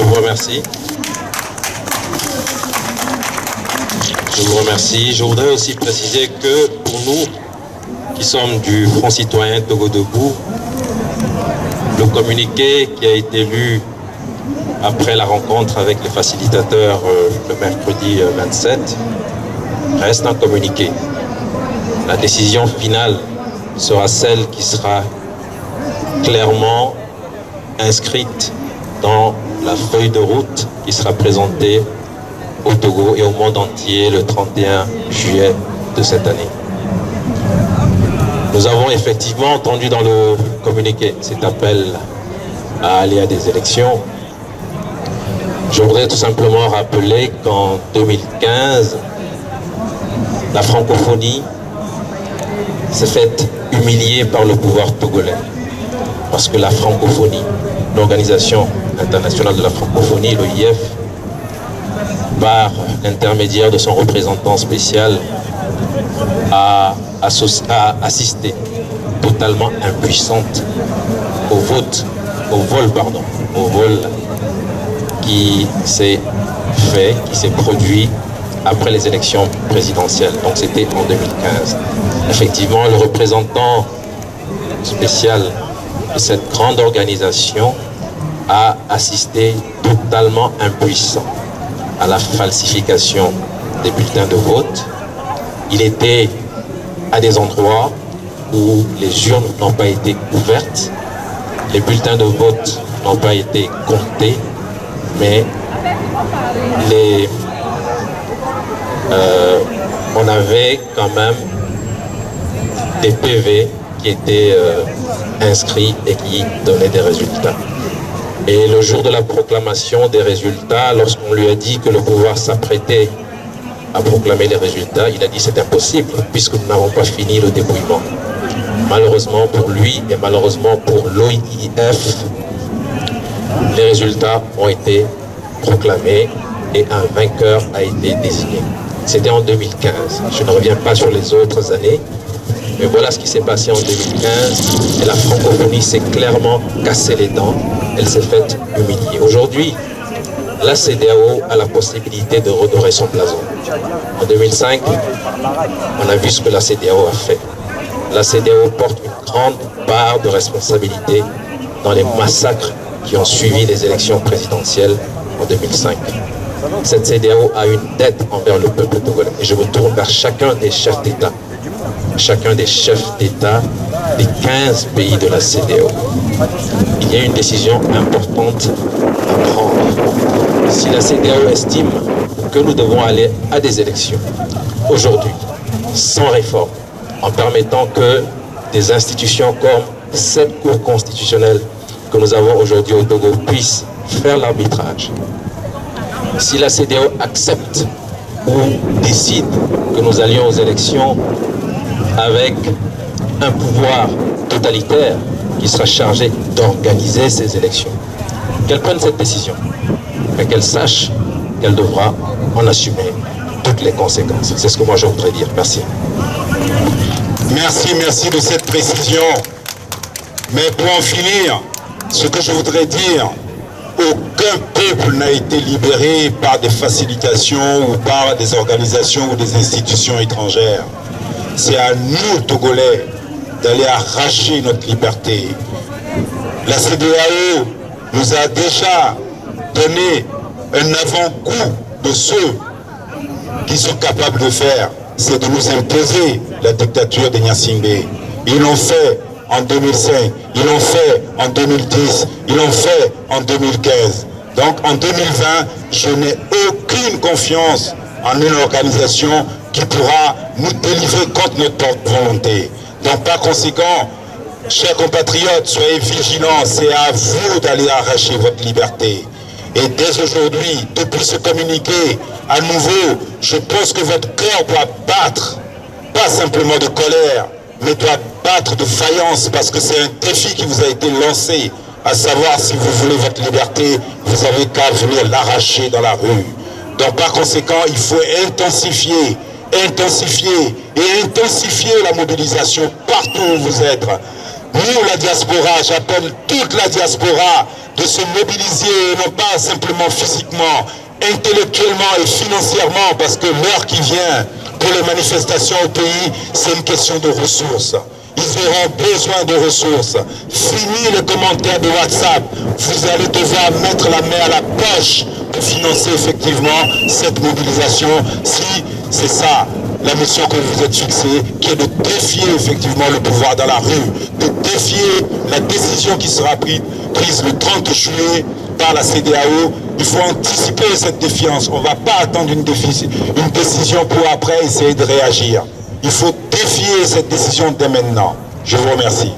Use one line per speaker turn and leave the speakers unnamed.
Je vous remercie. Je vous remercie. Je voudrais aussi préciser que pour nous, qui sommes du Front citoyen Togo Debout, le communiqué qui a été lu après la rencontre avec les facilitateurs le mercredi 27 reste un communiqué. La décision finale sera celle qui sera clairement inscrite dans la feuille de route qui sera présentée au Togo et au monde entier le 31 juillet de cette année. Nous avons effectivement entendu dans le communiqué cet appel à aller à des élections. Je voudrais tout simplement rappeler qu'en 2015, la francophonie s'est faite humilier par le pouvoir togolais. Parce que la francophonie, l'Organisation internationale de la francophonie, l'OIF, par l'intermédiaire de son représentant spécial, a assisté totalement impuissante au vol qui s'est fait, qui s'est produit après les élections présidentielles. Donc c'était en 2015. Effectivement, le représentant spécial de cette grande organisation a assisté totalement impuissant à la falsification des bulletins de vote. Il était à des endroits où les urnes n'ont pas été ouvertes, les bulletins de vote n'ont pas été comptés, mais on avait quand même des PV qui étaient inscrits et qui donnaient des résultats. Et le jour de la proclamation des résultats, lorsqu'on lui a dit que le pouvoir s'apprêtait à proclamer les résultats, il a dit c'est impossible puisque nous n'avons pas fini le dépouillement. Malheureusement pour lui et malheureusement pour l'OIF, les résultats ont été proclamés et un vainqueur a été désigné. C'était en 2015. Je ne reviens pas sur les autres années, mais voilà ce qui s'est passé en 2015 et la francophonie s'est clairement cassé les dents, elle s'est faite humilier. Aujourd'hui, la CEDEAO a la possibilité de redorer son blason. En 2005, on a vu ce que la CEDEAO a fait. La CEDEAO porte une grande part de responsabilité dans les massacres qui ont suivi les élections présidentielles en 2005. Cette CEDEAO a une dette envers le peuple togolais. Et je me tourne vers chacun des chefs d'État, des 15 pays de la CEDEAO. Il y a une décision importante à prendre. Si la CEDEAO estime que nous devons aller à des élections aujourd'hui, sans réforme, en permettant que des institutions comme cette Cour constitutionnelle que nous avons aujourd'hui au Togo puissent faire l'arbitrage, si la CEDEAO accepte ou décide que nous allions aux élections avec un pouvoir totalitaire qui sera chargé d'organiser ces élections, qu'elle prenne cette décision, mais qu'elle sache qu'elle devra en assumer toutes les conséquences. C'est ce que moi je voudrais dire. Merci.
Merci de cette précision. Mais pour en finir, ce que je voudrais dire, aucun peuple n'a été libéré par des facilitations ou par des organisations ou des institutions étrangères. C'est à nous, Togolais, d'aller arracher notre liberté. La CEDEAO nous a déjà donné un avant-goût de ceux qui sont capables de faire, c'est de nous imposer la dictature de Gnassingbé. Ils l'ont fait en 2005, ils l'ont fait en 2010, ils l'ont fait en 2015. Donc en 2020, je n'ai aucune confiance en une organisation qui pourra nous délivrer contre notre volonté. Donc par conséquent, chers compatriotes, soyez vigilants, c'est à vous d'aller arracher votre liberté. Et dès aujourd'hui, depuis ce communiqué, à nouveau, je pense que votre cœur doit battre, pas simplement de colère, mais doit battre de faïence, parce que c'est un défi qui vous a été lancé, à savoir si vous voulez votre liberté, vous avez qu'à venir l'arracher dans la rue. Donc par conséquent, il faut intensifier la mobilisation partout où vous êtes. Nous, la diaspora, j'appelle toute la diaspora de se mobiliser, non pas simplement physiquement, intellectuellement et financièrement, parce que l'heure qui vient pour les manifestations au pays, c'est une question de ressources. Ils auront besoin de ressources. Fini les commentaires de WhatsApp. Vous allez devoir mettre la main à la poche pour financer effectivement cette mobilisation. Si c'est ça la mission que vous êtes fixée, qui est de défier effectivement le pouvoir dans la rue, de défier la décision qui sera prise le 30 juillet par la CEDEAO. Il faut anticiper cette défiance. On ne va pas attendre une décision pour après essayer de réagir. Il faut défier cette décision dès maintenant. Je vous remercie.